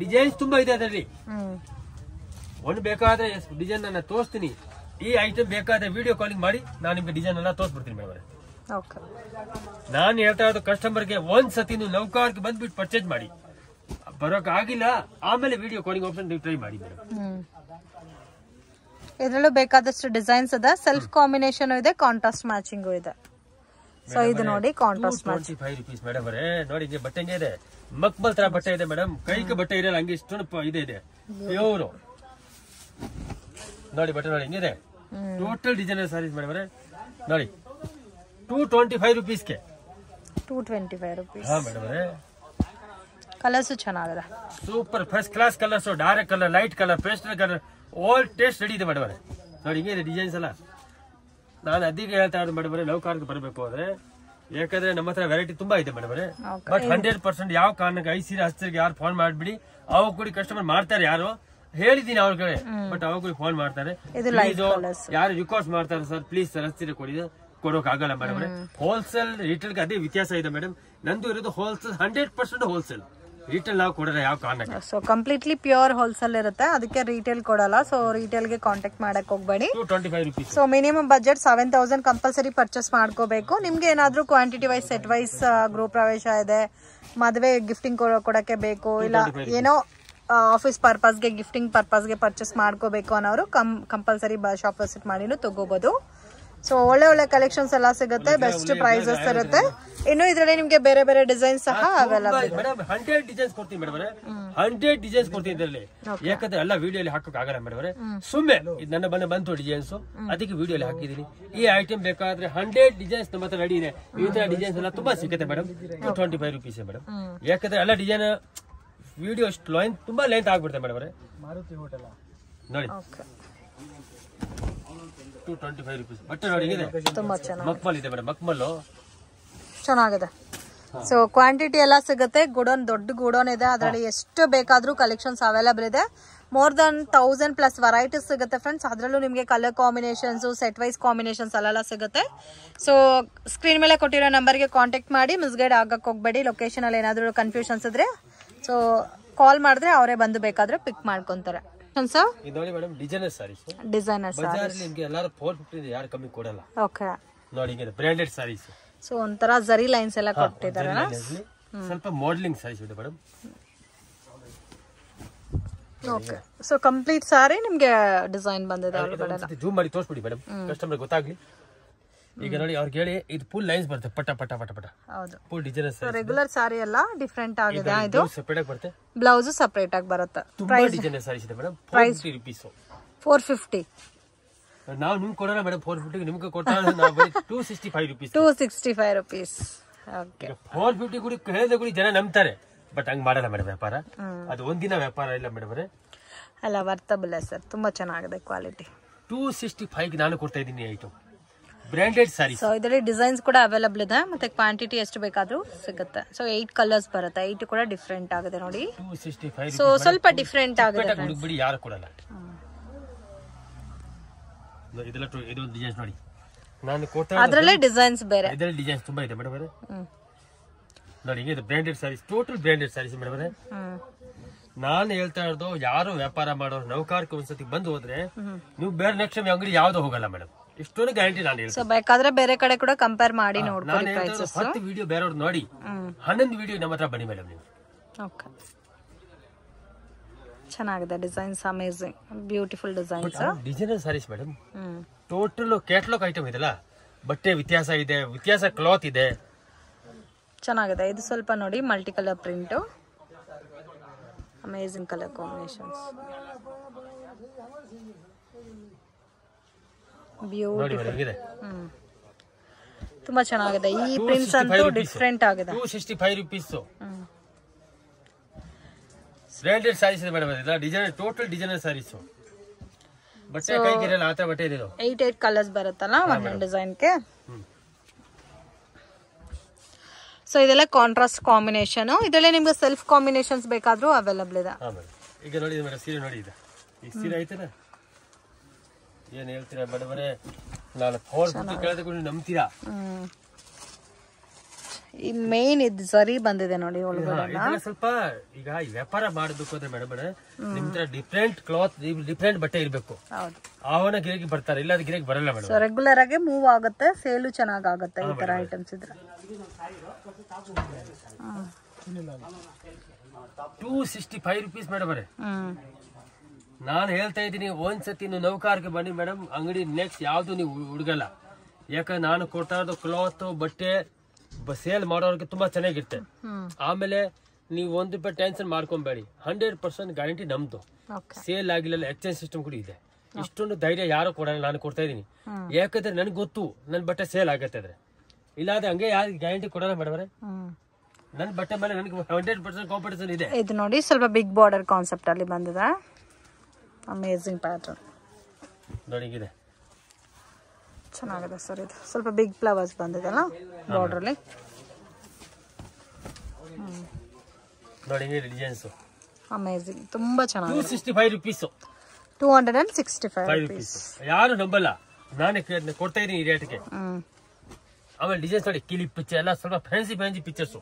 ಡಿಸೈನ್ಸ್ ತುಂಬಾ ಇದೆ ಅದರಲ್ಲಿ. ಒಂದು ಬೇಕಾದ್ರೆ ಡಿಸೈನ್ ನಾನು ತೋರಿಸ್ತೀನಿ. ಈ ಐಟಮ್ ಬೇಕಾದ್ರೆ ವಿಡಿಯೋ ಕಾಲಿಂಗ್ ಮಾಡಿ ನಾನು ನಿಮ್ಗೆ ಡಿಸೈನ್ ಎಲ್ಲ ತೋರಿಸ್ಬಿಡ್ತೀನಿ ಮೇಡಮ್. ನಾನು ಹೇಳ್ತಾ ಇರೋದು ಕಸ್ಟಮರ್ಗೆ ಒಂದ್ಸತಿ ನೀವು ನೌಕಾರ್ಗೆ ಬಂದ್ಬಿಟ್ಟು ಪರ್ಚೇಸ್ ಮಾಡಿ, ಬರೋಕ್ ಆಗಿಲ್ಲ ಆಮೇಲೆ ವಿಡಿಯೋ ಕಾಲಿಂಗ್ ಆಪ್ಷನ್ ನೀವು ಟ್ರೈ ಮಾಡಿ ಮೇಡಮ್. ಇದರಲ್ಲೂ ಬೇಕಾದಷ್ಟು ಡಿಸೈನ್ಸ್ ಇದೆ, ಸೆಲ್ಫ್ ಕಾಂಬಿನೇಷನ್ ಇದೆ, ಕಾಂಟ್ರಾಸ್ಟ್ ಮ್ಯಾಚಿಂಗ್ ಇದೆ. ಸೊ ಇದು ನೋಡಿ ಕಾಂಟ್ರಾಸ್ಟ್ ಮ್ಯಾಚಿಂಗ್ 25 ರೂಪೀಸ್ ಮೇಡಮ್ ಅವರೇ. ನೋಡಿ ಹಿಂಗೆ ಬಟ್ಟೆ ಇದೆ, ಮಕ್ಬಲ್ ತರ ಬಟ್ಟೆ ಇದೆ ಮೇಡಮ್. ಕೈಗೆ ಬಟ್ಟೆ ಇರಲ್ಲ, ಹಂಗೆ ಇಷ್ಟು ಇದೆ ಪ್ಯೂರ್. ನೋಡಿ ಬಟ್ಟೆ ನೋಡಿ ಹಿಂಗಿದೆ, ಟೋಟಲ್ ಡಿಸೈನರ್ ಸಾರೀಸ್ ಮೇಡಮ್ ಅವರೇ. ನೋಡಿ 225 ರೂಪೀಸ್ಗೆ 225 ರೂಪೀಸ್. ಹಾ ಮೇಡಮ್ ಅವರೇ. ಕಲರ್ಸ್ ಚೆನ್ನಾಗಿದೆ, super first class colours, dark colour, light colour, pastel colour, all taste ready ಇದೆ ಮೇಡಮ್ ಅವರೇ. ನೋಡಿ ಹಿಂಗಿದೆ ಡಿಸೈನ್ಸ್ ಎಲ್ಲ. ನಾನು ಅದಕ್ಕೆ ಹೇಳ್ತಾ ಇರೋದು ಮೇಡಮ್ ಅವರೇ, ಲವ್ ಕಾರ್ಗೆ ಬರಬೇಕು ಅಂದ್ರೆ, ಯಾಕಂದ್ರೆ ನಮ್ಮ ಹತ್ರ ವೆರೈಟಿ ತುಂಬಾ ಇದೆ ಮೇಡಮ್ ಅವರೇ. ಬಟ್ 100% ಯಾವ ಕಾರಣಕ್ಕೆ 5 ಸೀರೆ 10 ಸೀರೆಗೆ ಯಾರು ಫೋನ್ ಮಾಡ್ಬಿಡಿ, ಅವಾಗ ಕೂಡ ಕಸ್ಟಮರ್ ಮಾಡ್ತಾರೆ. ಯಾರು ಹೇಳಿದೀನಿ ಅವ್ರಿಗೆ, ಬಟ್ ಅವಾಗ ಕೂಡ ಫೋನ್ ಮಾಡ್ತಾರೆ. ಯಾರು ರಿಕ್ವೆಸ್ಟ್ ಮಾಡ್ತಾರೆ, ಸರ್ ಪ್ಲೀಸ್ ಸರ್ 10 ಸೀರೆ ಕೊಡಿ, ಕೊಡೋಕ್ ಆಗಲ್ಲ ಮೇಡಮ್ ಅವರೇ. ಹೋಲ್ಸೇಲ್ ರಿಟೇಲ್ಗೆ ಅದೇ ವ್ಯತ್ಯಾಸ ಇದೆ ಮೇಡಮ್. ನಂದು ಇರೋದು ಹೋಲ್ಸೇಲ್, 100% ಹೋಲ್ಸೇಲ್. ರಿಟೇಲ್ ನಾವು ಕೊಡಲ್ಲ ಯಾವ ಕಾರಣಕ್ಕೆ. ಸೊ ಕಂಪ್ಲೀಟ್ಲಿ ಪ್ಯೂರ್ ಹೋಲ್ಸೇಲ್ ಇರುತ್ತೆ, ಅದಕ್ಕೆ ರಿಟೇಲ್ ಕೊಡಲ್ಲ. ಸೊ ರಿಟೇಲ್ಗೆ ಕಾಂಟ್ಯಾಕ್ಟ್ ಮಾಡಕ್ ಹೋಗ್ಬೇಡಿ. 225 rupees. So minimum budget 7000 compulsory purchase ಮಾಡ್ಕೋಬೇಕು. ನಿಮ್ಗೆ ಏನಾದ್ರೂ ಕ್ವಾಂಟಿಟಿ ವೈಸ್, ಸೆಟ್ ವೈಸ್, ಗೃಹ ಪ್ರವೇಶ ಇದೆ, ಮದುವೆ ಗಿಫ್ಟಿಂಗ್ ಕೊಡಕ್ಕೆ ಬೇಕು, ಇಲ್ಲ ಏನೋ ಆಫೀಸ್ ಪರ್ಪಸ್ಗೆ ಗಿಫ್ಟಿಂಗ್ ಪರ್ಪಸ್ಗೆ ಪರ್ಚೇಸ್ ಮಾಡ್ಕೋಬೇಕು ಅನ್ನೋರು ಕಂಪಲ್ಸರಿ ಶಾಪ್ ವಿಸಿಟ್ ಮಾಡಿನೂ ತಗೋಬಹುದು. ಸೊ ಒಳ್ಳೆ ಒಳ್ಳೆ ಕಲೆಕ್ಷನ್ಸ್ ಎಲ್ಲ ಸಿಗುತ್ತೆ, ಬೆಸ್ಟ್ ಪ್ರೈಸಸ್ ಇರುತ್ತೆ. ಇನ್ನು ಇದರಲ್ಲಿ ನಿಮ್ಗೆ ಬೇರೆ ಬೇರೆ ಡಿಸೈನ್ಸ್ ಸಹ ಅವೈಲಬಲ್ ಇದೆ. 100 ಡಿಸೈನ್ಸ್ ಕೊಡ್ತೀನಿ ಮೇಡಮ್ ಅವರೇ, 100 ಡಿಸೈನ್ಸ್ ಕೊಡ್ತೀನಿ ಇದರಲ್ಲಿ. ಯಾಕಂದ್ರೆ ಎಲ್ಲ ವಿಡಿಯೋಲಿ ಹಾಕಕ್ ಆಗಲ್ಲ ಮೇಡಮ್ ಅವರೇ. ಸುಮ್ಮನೆ ಇದು ನನ್ನ ಬಂತು ಡಿಸೈನ್ಸ್, ಅದಕ್ಕೆ ವಿಡಿಯೋಲಿ ಹಾಕಿದೀನಿ. ಈ ಐಟಮ್ ಬೇಕಾದ್ರೆ 100 ಡಿಸೈನ್ಸ್ ನಮ್ಮ ಹತ್ರ ರೆಡಿ ಇದೆ. ಈ ತರ ಡಿಸೈನ್ಸ್ ಎಲ್ಲ ತುಂಬಾ ಸಿಗುತ್ತೆ ಮೇಡಮ್. 225 rupees madam. ಯಾಕಂದ್ರೆ ಎಲ್ಲ ಡಿಸೈನ್ ವಿಡಿಯೋ ತುಂಬಾ ಲೆಂತ್ ಆಗ್ಬಿಡುತ್ತೆ ಮೇಡಮ್ ಅವರೇ. ನೋಡಿ 225 ರೂಪೀಸ್. ಬಟ್ಟೆ ನೋಡಿ ತುಂಬಾ ಚೆನ್ನಾಗಿದೆ, ಮಕ್ಮಲ್ ಇದೆ ಮೇಡಮ್, ಮಕ್ಮಲ್ ಚೆನ್ನಾಗಿದೆ. ಸೊ ಕ್ವಾಂಟಿಟಿ ಎಲ್ಲ ಸಿಗುತ್ತೆ. ಗುಡೋನ್ ದೊಡ್ಡ ಗುಡೋನ್ ಇದೆ, ಅದರಲ್ಲಿ ಎಷ್ಟು ಬೇಕಾದ್ರೂ ಕಲೆಕ್ಷನ್ಸ್ ಅವೈಲಬಲ್ ಇದೆ. ಮೋರ್ ದನ್ 1000+ ವೆರೈಟೀಸ್ ಸಿಗುತ್ತೆ ಫ್ರೆಂಡ್ಸ್. ಅದರಲ್ಲೂ ನಿಮಗೆ colour combinations, set wise combinations ಅಲ್ಲೆಲ್ಲ ಸಿಗುತ್ತೆ. ಸೊ ಸ್ಕ್ರೀನ್ ಮೇಲೆ ಕೊಟ್ಟಿರೋ ನಂಬರ್ಗೆ ಕಾಂಟ್ಯಾಕ್ಟ್ ಮಾಡಿ, ಮಿಸ್ಗೈಡ್ ಆಗಕ್ಕೆ ಹೋಗ್ಬೇಡಿ. ಲೊಕೇಶನ್ ಅಲ್ಲಿ ಏನಾದರೂ ಕನ್ಫ್ಯೂಷನ್ಸ್ ಇದ್ರೆ ಸೊ ಕಾಲ್ ಮಾಡಿದ್ರೆ ಅವರೇ ಬಂದು ಬೇಕಾದ್ರೆ ಪಿಕ್ ಮಾಡ್ಕೊಂತಾರೆ. ನೋಡಿ madam, designer saris, designer bazaar ನಿಮಗೆ ಎಲ್ಲರೂ 450 ಯಾರು ಕಮ್ಮಿ ಕೊಡಲ್ಲ. ಓಕೆ, ನೋಡಿ ಹಿಂಗೆ ಬ್ರಾಂಡೆಡ್ ಸಾರೀಸ್. ಸೊ ಒಂಥರ ಜರಿ ಲೈನ್ಸ್ ಎಲ್ಲ ಕೊಟ್ಟಿದ್ದಾರೆ, ಸ್ವಲ್ಪ ಮಾಡಲಿಂಗ್ ಸಾರೀಸ್ ಇದೆ ಮೇಡಮ್. ಓಕೆ, ಸೊ ಕಂಪ್ಲೀಟ್ ಸಾರಿ ನಿಮ್ಗೆ ಡಿಸೈನ್ ಬಂದಿದೆ ಒಳಗಡೆ. ಜೂಮ್ ಮಾಡಿ ತೋರಿಸ್ಬಿಡಿ ಮೇಡಮ್, ಕಸ್ಟಮರ್ ಗೊತ್ತಾಗ್ಲಿ. ಈಗ ನೋಡಿ ಅವ್ರಿಗೆ ಹೇಳಿ, ಇದು ಫುಲ್ ಲೈನ್ಸ್ ಬರುತ್ತೆ, ಪಟ ಪಟ ಪಟ ಪಟ. ಹೌದು, ಫುಲ್ ಡಿಸೈನರ್ ಸಾರಿ. ರೆಗ್ಯುಲರ್ ಸಾರಿ ಎಲ್ಲ ಡಿಫರೆಂಟ್ ಆಗಿದೆ. ಇದು ಸೆಪರೇಟ್ ಆಗಿ ಬರುತ್ತೆ, ಬ್ಲೌಸ್ ಸೆಪರೇಟ್ ಆಗಿ ಬರುತ್ತೆ. ಪ್ರೈಸ್ ಡಿಸೈನರ್ ಸಾರೀಸ್ ಇದೆ ಮೇಡಮ್. 450 ರೂಪೀಸ್. 450 ನಾವು ನಿಮ್ಗೆ ಕೊಡೋಣ ಮೇಡಮ್. 450 ನಿಮ್ಗೆ ಕೊಡ್ತಾರೆ. ನಾವು ಬರೀ 265 ರೂಪೀಸ್. 265 ರೂಪೀಸ್. ಓಕೆ, 450 ಕೂಡ ಹೇಳಿದ ಕೂಡ ಜನ ನಂಬ್ತಾರೆ, ಬಟ್ ಹಂಗ್ ಮಾಡಲ್ಲ ಮೇಡಮ್ ವ್ಯಾಪಾರ. ಅದು ಒಂದಿನ ವ್ಯಾಪಾರ ಇಲ್ಲ ಮೇಡಮ್ ಅವರೇ. ಅಲ್ಲ, ವರ್ತಬಲ್ ಸರ್, ತುಂಬಾ ಚೆನ್ನಾಗಿದೆ ಕ್ವಾಲಿಟಿ. 265 ನಾನು ಕೊಡ್ತಾ ಇದ್ದೀನಿ ಐಟಮ್, ಬ್ರಾಂಡೆಡ್ ಸಾರೀಸ್. ಸೊ ಇದರಲ್ಲಿ ಡಿಸೈನ್ಸ್ ಕೂಡ ಅವೈಲಬಲ್ ಇದೆ, ಮತ್ತೆ ಕ್ವಾಂಟಿಟಿ ಎಷ್ಟು ಬೇಕಾದ್ರೂ ಸಿಗುತ್ತೆ. ಸೊ 8 ಕಲರ್ಸ್ ಬರುತ್ತೆ, 8 ಕೂಡ ಡಿಫ್ರೆಂಟ್ ಆಗಿದೆ ನೋಡಿ. 265. ಸೊ ಸ್ವಲ್ಪ ಡಿಫ್ರೆಂಟ್ ಆಗಿದೆ, ಬಿಡಿ ಯಾರು ಕೊಡಲ್ಲ. ಇದೆಲ್ಲ ಇದು ಡಿಸೈನ್ಸ್ ನೋಡಿ, ನಾನು ಕೊಡ್ತಾ ಅದರಲ್ಲೇ ಡಿಸೈನ್ಸ್ ಬೇರೆ, ಇದರಲ್ಲಿ ಡಿಸೈನ್ಸ್ ತುಂಬಾ ಇದೆ ಮೇಡಮ್ ಅವರೇ. ನೋಡಿ ಇದು branded saris, total branded saris madam ಅವರೇ. ನಾನು ಹೇಳ್ತಾ ಇರೋದು, ಯಾರು ವ್ಯಾಪಾರ ಮಾಡೋರು ನೌಕಾರಕ್ಕೆ ಒಂದ್ಸತಿ ಬಂದು ಹೋದ್ರೆ ನೀವು ಬೇರೆ ನೆಕ್ಸ್ಟ್ ಅಂಗಡಿ ಯಾವ್ದು ಹೋಗಲ್ಲ ಮೇಡಮ್. ಇಷ್ಟೊಂದು ಗ್ಯಾರಂಟಿ ನಾನು ಹೇಳ್ತೀನಿ. ಸೊ ಬೇಕಾದ್ರೆ ಬೇರೆ ಕಡೆ ಕೂಡ ಕಂಪೇರ್ ಮಾಡಿ ನೋಡ್ಕೊಳ್ಳಿ ಪ್ರೈಸಸ್. 10 ವಿಡಿಯೋ ಬೇರೆಯವ್ರು ನೋಡಿ, 11 ವಿಡಿಯೋ ನಮ್ಮ ಹತ್ರ ಬನ್ನಿ ಮೇಡಮ್ ನೀವು. ಓಕೆ, ಚೆನ್ನಾಗಿದೆ designs, amazing beautiful designs. Designer saris madam, total catalogue item ಇದೆಲ್ಲ. ಬಟ್ಟೆ ವ್ಯತ್ಯಾಸ ಇದೆ, ವ್ಯತ್ಯಾಸ ಕ್ಲಾತ್ ಇದೆ, ಚೆನ್ನಾಗಿದೆ. ಇದು ಸ್ವಲ್ಪ ನೋಡಿ multi colour print, amazing colour combinations, beautiful. ತುಂಬಾ ಚೆನ್ನಾಗಿದೆ. ಈ ಪ್ರಿಂಟ್ಸ್ ಅಂತೂ ಡಿಫರೆಂಟ್ ಆಗಿದೆ. 265 ರೂಪೀಸ್. ಬ್ರಾಂಡೆಡ್ ಸಾರೀಸ್ ಇದೆ ಮೇಡಮ್. ಇದೆಲ್ಲ ಡಿಸೈನರ್, ಟೋಟಲ್ ಡಿಸೈನರ್ ಸಾರೀಸ್. ಬಟ್ಟೆ ಕೈಗೆ ಇರಲ್ಲ ಆ ತರ ಬಟ್ಟೆ ಇದೆ. 8 ಕಲರ್ಸ್ ಬರುತ್ತಲ್ಲ ಒಂದೊಂದು ಡಿಸೈನ್ಗೆ. ಸೊ ಇದೆಲ್ಲ ಕಾಂಟ್ರಾಸ್ಟ್ ಕಾಂಬಿನೇಷನ್. ಇದರಲ್ಲೇ ನಿಮ್ಗೆ ಸೆಲ್ಫ್ ಕಾಂಬಿನೇಷನ್ಸ್ ಬೇಕಾದ್ರೂ ಅವೈಲಬಲ್ ಇದೆ. ಈಗ ನೋಡಿ ಮೇಡಮ್, ಸೀರೆ ನೋಡಿ, ಇದೆ ಈ ಸೀರೆ ಐತಲ್ಲ, ಏನ್ ಹೇಳ್ತೀರಾ ಮೇಡಮರೇ, ನಾನು ಫೋನ್ ಕೇಳಿದ ಕೂಡ ನಂಬ್ತೀರಾ? ಈ ಮೇನ್ ಇದು ಸರಿ ಬಂದಿದೆ ನೋಡಿ ಒಳಗಡೆ. ಸ್ವಲ್ಪ ಈಗ ವ್ಯಾಪಾರ ಮಾಡೋದಕ್ಕೆ ಹೋದ್ರೆ ಮೇಡಮ್ ನಿಮ್ ತರ ಡಿಫ್ರೆಂಟ್ ಕ್ಲಾತ್, ಡಿಫ್ರೆಂಟ್ ಬಟ್ಟೆ ಇರ್ಬೇಕು, ಅವನ ಗಿರಾಕಿ ಬರ್ತಾರೆ, ಇಲ್ಲ ಗಿರಾಕಿ ಬರಲ್ಲ ಮೇಡಮ್. ರೆಗ್ಯುಲರ್ ಆಗಿ ಮೂವ್ ಆಗುತ್ತೆ, ಸೇಲು ಚೆನ್ನಾಗುತ್ತೆ ಈ ತರ ಐಟಮ್ಸ್ ಇದ್ರೆ. 265 rupees ಮೇಡಮ್. ನಾನು ಹೇಳ್ತಾ ಇದ್ದೀನಿ, ಒಂದ್ಸತಿ ನೀವು ನೌಕಾರಕ್ಕೆ ಬನ್ನಿ ಮೇಡಮ್, ಅಂಗಡಿ ನೆಕ್ಸ್ಟ್ ಯಾವ್ದು ನೀವು ಹುಡುಗಲ್ಲ. ಯಾಕಂದ್ರೆ ನಾನು ಕೊಡ್ತಾ ಇರೋದು ಕ್ಲಾತ್ ಬಟ್ಟೆ ಸೇಲ್ ಮಾಡೋರಿಗೆ ತುಂಬಾ ಚೆನ್ನಾಗಿರುತ್ತೆ. ಆಮೇಲೆ ನೀವು ಒಂದು ರೂಪಾಯಿ ಟೆನ್ಷನ್ ಮಾಡ್ಕೊಂಬೇಡಿ, 100% ಗ್ಯಾರಂಟಿ ನಮ್ದು. ಸೇಲ್ ಆಗಿಲ್ಲ, ಎಕ್ಸ್ಚೇಂಜ್ ಸಿಸ್ಟಮ್ ಕೂಡ ಇದೆ. ಇಷ್ಟೊಂದು ಧೈರ್ಯ ಯಾರು ಕೊಡಲ್ಲ, ನಾನು ಕೊಡ್ತಾ ಇದೀನಿ. ಯಾಕಂದ್ರೆ ನನ್ಗೆ ಗೊತ್ತು ನನ್ ಬಟ್ಟೆ ಸೇಲ್ ಆಗತ್ತೆ. ಇಲ್ಲಾದ್ರೆ ಹಂಗೆ ಯಾರು ಗ್ಯಾರಂಟಿ ಕೊಡಲ್ಲ ಮೇಡಮ್. ನನ್ ಬಟ್ಟೆ ಮೇಲೆ ನನಗೆ 100% ಕಾಂಪಿಟೇಷನ್ ಇದೆ. ಇದು ನೋಡಿ ಸ್ವಲ್ಪ ಬಿಗ್ ಬಾರ್ಡರ್ ಕಾನ್ಸೆಪ್ಟ್ ಅಲ್ಲಿ ಬಂದಿದೆ, ಅಮೇಜಿಂಗ್ ಪ್ಯಾಟರ್ನ್ ನೋಡಿ, ಇದೆ ಚೆನ್ನಾಗಿದೆ ಸರ್. ಇದು ಸ್ವಲ್ಪ ಬಿಗ್ ಫ್ಲವರ್ಸ್ ಬಂದಿದೆಲ್ಲ ಬಾರ್ಡರ್ ಅಲ್ಲಿ ನೋಡಿ, ಡಿಸೈನ್ಸ್ ಅಮೇಜಿಂಗ್, ತುಂಬಾ ಚೆನ್ನಾಗಿದೆ. 265 rupees. 265 rupees. ಯಾರು ನಂಬಲ್ಲ, ನಾನೇ ಕೊಡ್ತಾ ಇದೀನಿ ಈ ರೇಟ್ಗೆ. ಆಮೇಲೆ ಡಿಸೈನ್ಸ್ ನೋಡಿ, ಕಿಲಿ ಪಿಕ್ಚರ್ ಎಲ್ಲ ಸ್ವಲ್ಪ ಫ್ಯಾನ್ಸಿ ಪಿಕ್ಚರ್ಸ್.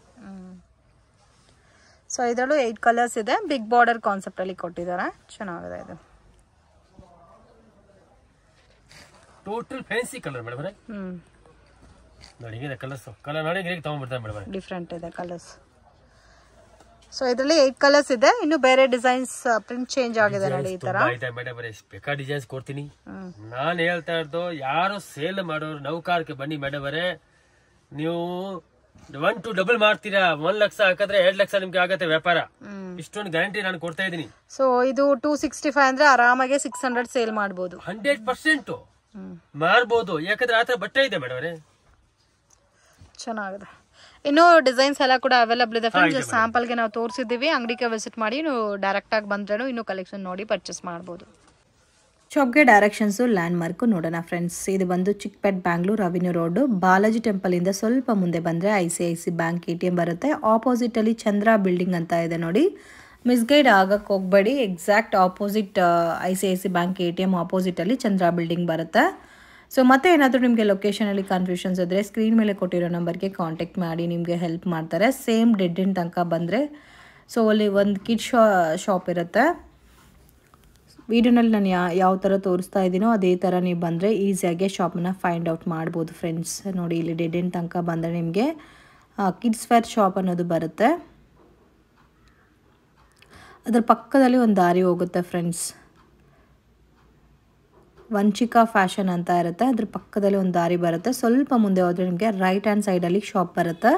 ಸೊ ಇದರಲ್ಲೂ 8 ಕಲರ್ಸ್ ಇದೆ, ಬಿಗ್ ಬಾರ್ಡರ್ ಕಾನ್ಸೆಪ್ಟ್ ಅಲ್ಲಿ ಕೊಟ್ಟಿದ್ದಾರೆ, ಚೆನ್ನಾಗಿದೆ. ಇದು ಟೋಟಲ್ ಫ್ಯಾನ್ಸಿ ಕಲರ್ ಮೇಡಮ್. ನೋಡಿ, ಇದೆ ಕಲರ್ಸ್, ಕಲರ್ ನೋಡಿ ತಗೊಂಡ್ಬಿಡ್ತಾರೆ ಮೇಡಮ್, ಡಿಫ್ರೆಂಟ್ ಇದೆ ಕಲರ್ಸ್. ಸೊ ಇದರಲ್ಲಿ 8 ಕಲರ್ಸ್ ಇದೆ, ಇನ್ನು ಬೇರೆ ಡಿಸೈನ್ಸ್ ಪ್ರಿಂಟ್ ಚೇಂಜ್ ಆಗಿದೆ ನೋಡಿ ಈ ತರ. ಮೇಡಮ್ ಬೇಕಾ ಡಿಸೈನ್ಸ್ ಕೊಡ್ತೀನಿ. ನಾನು ಹೇಳ್ತಾ ಇರೋದು, ಯಾರು ಸೇಲ್ ಮಾಡೋರು ನೌಕಾರಕ್ಕೆ ಬನ್ನಿ ಮೇಡಮ್ ಅವರೇ. ನೀವು 1 to double ಮಾಡ್ತೀರಾ, 1 ಲಕ್ಷ ಹಾಕಿದ್ರೆ 2 ಲಕ್ಷ ನಿಮ್ಗೆ ಆಗತ್ತೆ ವ್ಯಾಪಾರ. ಇಷ್ಟೊಂದು ಗ್ಯಾರಂಟಿ ನಾನು ಕೊಡ್ತಾ ಇದೀನಿ. ಸೊ ಇದು 265 ಅಂದ್ರೆ ಆರಾಮಾಗಿ 600 ಸೇಲ್ ಮಾಡಬಹುದು, 100% ಮಾರ್ಬೋದು. ಯಾಕಂದ್ರೆ ಆತರ ಬಟ್ಟೆ ಇದೆ ಮೇಡಮ್ ಅವರೇ, ಚೆನ್ನಾಗಿದೆ. ಇನ್ನು ಡಿಸೈನ್ಸ್ ಎಲ್ಲ ಕೂಡ ಅವೈಲೇಬಲ್ ಇದೆ ಫ್ರೆಂಡ್ಸ್. ಸ್ಯಾಂಪಲ್ ಗೆ ನಾವು ತೋರಿಸಿದ್ದೀವಿ, ಅಂಗಡಿಗೆ ವಿಸಿಟ್ ಮಾಡಿ ನೀವು ಡೈರೆಕ್ಟ್ ಆಗಿ ಬಂದ್ರೇನು ಇನ್ನು ಕಲೆಕ್ಷನ್ ನೋಡಿ ಪರ್ಚೇಸ್ ಮಾಡಬಹುದು. ಶಾಪ್ಗೆ ಡೈರೆಕ್ಷನ್ಸು ಲ್ಯಾಂಡ್ ಮಾರ್ಕು ನೋಡೋಣ ಫ್ರೆಂಡ್ಸ್. ಇದು ಬಂದು Chickpet Bangalore avenue road, Balaji temple ಇಂದ ಸ್ವಲ್ಪ ಮುಂದೆ ಬಂದ್ರೆ ICICI ಬ್ಯಾಂಕ್ ATM ಬರುತ್ತೆ. ಆಪೋಸಿಟ್ ಅಲ್ಲಿ ಚಂದ್ರ ಬಿಲ್ಡಿಂಗ್ ಅಂತ ಇದೆ ನೋಡಿ, ಮಿಸ್ಗೈಡ್ ಆಗಕ್ಕೆ ಹೋಗ್ಬೇಡಿ. Exact opposite ICICI bank ATM opposite ಅಲ್ಲಿ ಚಂದ್ರ ಬಿಲ್ಡಿಂಗ್ ಬರುತ್ತೆ. ಸೊ ಮತ್ತೆ ಏನಾದರೂ ನಿಮಗೆ ಲೊಕೇಶನಲ್ಲಿ ಕನ್ಫ್ಯೂಷನ್ಸ್ ಇದ್ದರೆ ಸ್ಕ್ರೀನ್ ಮೇಲೆ ಕೊಟ್ಟಿರೋ ನಂಬರ್ಗೆ ಕಾಂಟ್ಯಾಕ್ಟ್ ಮಾಡಿ, ನಿಮಗೆ ಹೆಲ್ಪ್ ಮಾಡ್ತಾರೆ. ಸೇಮ್ ಡೆಡ್ ಎಂಡ್ ತನಕ ಬಂದರೆ ಸೊ ಅಲ್ಲಿ ಒಂದು ಕಿಡ್ ಶಾಪ್ ಇರುತ್ತೆ. ವಿಡಿಯೋನಲ್ಲಿ ನಾನು ಯಾವ ಥರ ತೋರಿಸ್ತಾ ಇದ್ದೀನೋ ಅದೇ ಥರ ನೀವು ಬಂದರೆ ಈಸಿಯಾಗಿ ಶಾಪನ್ನ ಫೈಂಡ್ ಔಟ್ ಮಾಡ್ಬೋದು ಫ್ರೆಂಡ್ಸ್. ನೋಡಿ, ಇಲ್ಲಿ ಡೆಡ್ ಎಂಡ್ ತನಕ ಬಂದರೆ ನಿಮಗೆ ಕಿಡ್ಸ್ ವೇರ್ ಶಾಪ್ ಅನ್ನೋದು ಬರುತ್ತೆ. ಅದರ ಪಕ್ಕದಲ್ಲಿ ಒಂದು ದಾರಿ ಹೋಗುತ್ತೆ ಫ್ರೆಂಡ್ಸ್, ವಂಚಿಕಾ ಫ್ಯಾಷನ್ ಅಂತ ಇರುತ್ತೆ. ಅದ್ರ ಪಕ್ಕದಲ್ಲಿ ಒಂದು ದಾರಿ ಬರುತ್ತೆ. ಸ್ವಲ್ಪ ಮುಂದೆ ಹೋದರೆ ನಿಮಗೆ ರೈಟ್ ಹ್ಯಾಂಡ್ ಸೈಡಲ್ಲಿ ಶಾಪ್ ಬರುತ್ತೆ.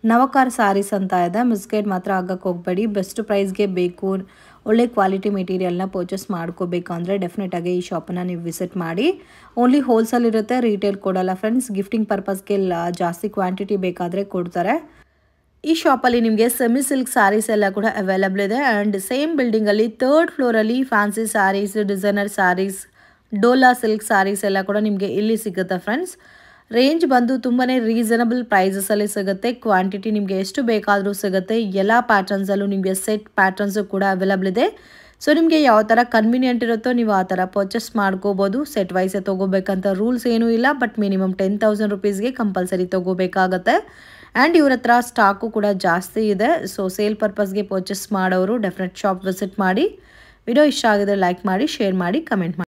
ನವಕಾರ್ ಸಾರೀಸ್ ಅಂತ ಇದೆ, ಮಿಸ್ಗೈಡ್ ಮಾತ್ರ ಆಗಕ್ಕೆ ಹೋಗಬೇಡಿ. ಬೆಸ್ಟ್ ಪ್ರೈಸ್ಗೆ ಬೇಕು, ಒಳ್ಳೆ ಕ್ವಾಲಿಟಿ ಮೆಟೀರಿಯಲ್ನ ಪರ್ಚೇಸ್ ಮಾಡ್ಕೋಬೇಕು ಅಂದರೆ ಡೆಫಿನೆಟಾಗಿ ಈ ಶಾಪನ್ನು ನೀವು ವಿಸಿಟ್ ಮಾಡಿ. ಓನ್ಲಿ ಹೋಲ್ಸೇಲ್ ಇರುತ್ತೆ, ರೀಟೇಲ್ ಕೊಡಲ್ಲ ಫ್ರೆಂಡ್ಸ್. ಗಿಫ್ಟಿಂಗ್ ಪರ್ಪಸ್ಗೆ ಜಾಸ್ತಿ ಕ್ವಾಂಟಿಟಿ ಬೇಕಾದರೆ ಕೊಡ್ತಾರೆ. ಈ ಶಾಪಲ್ಲಿ ನಿಮಗೆ ಸೆಮಿ ಸಿಲ್ಕ್ ಸ್ಯಾರೀಸ್ ಎಲ್ಲ ಕೂಡ ಅವೈಲೇಬಲ್ ಇದೆ. ಆ್ಯಂಡ್ ಸೇಮ್ ಬಿಲ್ಡಿಂಗಲ್ಲಿ 3rd ಫ್ಲೋರಲ್ಲಿ fancy saris, designer saris, Dola silk saris ಎಲ್ಲ ಕೂಡ ನಿಮಗೆ ಇಲ್ಲಿ ಸಿಗುತ್ತೆ ಫ್ರೆಂಡ್ಸ್. ರೇಂಜ್ ಬಂದು ತುಂಬಾ ರೀಸನಬಲ್ ಪ್ರೈಸಸಲ್ಲಿ ಸಿಗುತ್ತೆ. ಕ್ವಾಂಟಿಟಿ ನಿಮಗೆ ಎಷ್ಟು ಬೇಕಾದರೂ ಸಿಗುತ್ತೆ. ಎಲ್ಲ ಪ್ಯಾಟರ್ನ್ಸಲ್ಲೂ ನಿಮಗೆ ಸೆಟ್ ಪ್ಯಾಟರ್ನ್ಸು ಕೂಡ ಅವೈಲೇಬಲ್ ಇದೆ. ಸೊ ನಿಮಗೆ ಯಾವ ಥರ ಕನ್ವೀನಿಯೆಂಟ್ ಇರುತ್ತೋ ನೀವು ಆ ಥರ ಪರ್ಚೇಸ್ ಮಾಡ್ಕೋಬೋದು. ಸೆಟ್ ವೈಸೇ ತೊಗೋಬೇಕಂತ ರೂಲ್ಸ್ ಏನೂ ಇಲ್ಲ, ಬಟ್ ಮಿನಿಮಮ್ 10,000 rupeesಗೆ ಕಂಪಲ್ಸರಿ ತೊಗೋಬೇಕಾಗತ್ತೆ. ಆ್ಯಂಡ್ ಇವ್ರ ಹತ್ರ ಸ್ಟಾಕು ಕೂಡ ಜಾಸ್ತಿ ಇದೆ. ಸೊ ಸೇಲ್ ಪರ್ಪಸ್ಗೆ ಪರ್ಚೇಸ್ ಮಾಡೋರು ಡೆಫಿನೆಟ್ ಶಾಪ್ ವಿಸಿಟ್ ಮಾಡಿ. ವಿಡಿಯೋ ಇಷ್ಟ ಆಗಿದ್ರೆ ಲೈಕ್ ಮಾಡಿ, ಶೇರ್ ಮಾಡಿ, ಕಮೆಂಟ್ ಮಾಡಿ.